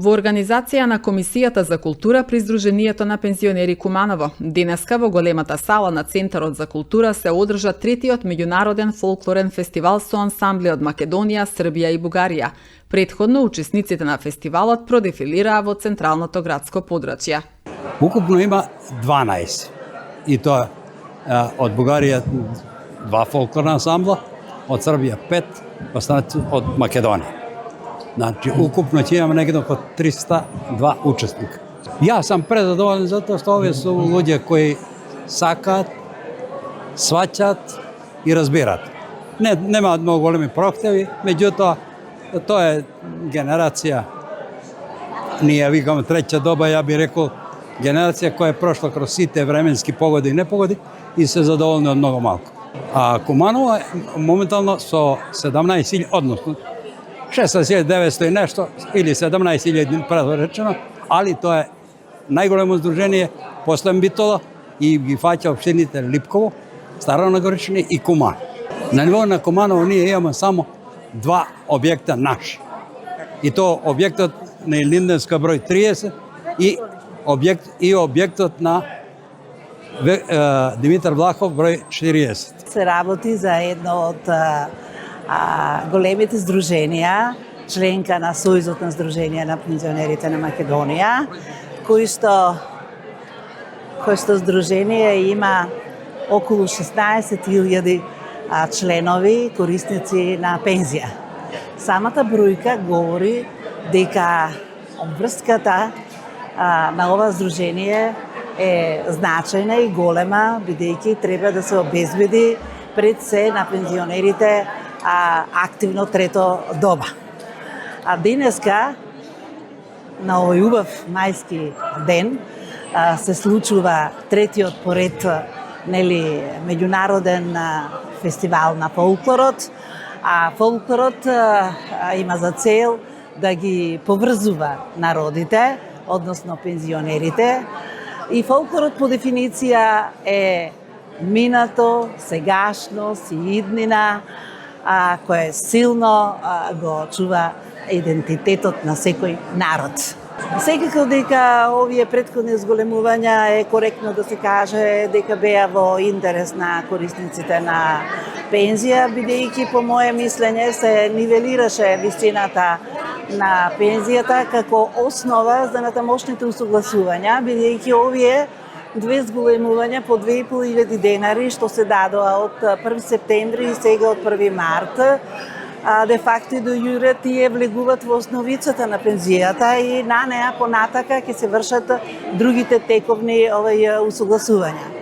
Во организација на Комисијата за култура при Сдруженијето на пензионери Куманово, денеска во големата сала на Центарот за култура се одржа третиот меѓународен фолклорен фестивал со ансамбли од Македонија, Србија и Бугарија. Претходно учесниците на фестивалот продефилираа во централното градско подрачје. Укупно има 12. И тоа од Бугарија 2 фолклорна ансамбла, од Србија 5, останати од Македонија. Значи, укупно ќе имаме некаде околу 302 учесника. Јас сум презадоволен затоа што овие се луѓе кои сакаат, сваќаат и разбираат. Немаат многу големи проктеви, меѓутоа тоа е генерација, ние викаме треќа доба, ја би рекол, генерација која е прошла кроз сите временски погоди и непогоди и се задоволни од многу малку. А Куманово е моментално со 17.000, односно 16.900 и нешто, или 17.000 правилно речено, али тоа е најголемо здружение после Битола и ги фаќа општините Липково, Старо Нагоричани и Куман. На ниво на Куманово ние имаме само 2 објекта наши. И тоа објектот на Илинденска број 30 и објектот на Димитар Влахов број 40. Се работи за едно од големите здруженија, членка на Сојузот на здруженија на пензионерите на Македонија, кој што здружение има околу 16.000 членови, корисници на пензија. Самата бројка говори дека обврската на ова здружение е значајна и голема, бидејќи треба да се обезбеди пред се на пензионерите активно трето доба. А денеска, на овој убав мајски ден, се случува третиот поред меѓународен фестивал на фолклорот, а фолклорот има за цел да ги поврзува народите, односно пензионерите, и фолклорот по дефиниција е минато, сегашност и иднина, кој е силно го чува идентитетот на секој народ. Секако дека овие претходни зголемувања е коректно да се каже дека беа во интерес на корисниците на пензија, бидејќи по моје мислење се нивелираше висината на пензијата како основа за натамошните усогласувања, бидејќи овие 2 зголемувања по 2.500 денари што се дадоа од 1 септември и сега од 1 март, де факто и до јуре тие влегуваат во основицата на пензијата и на неа понатака ќе се вршат другите тековни усогласувања.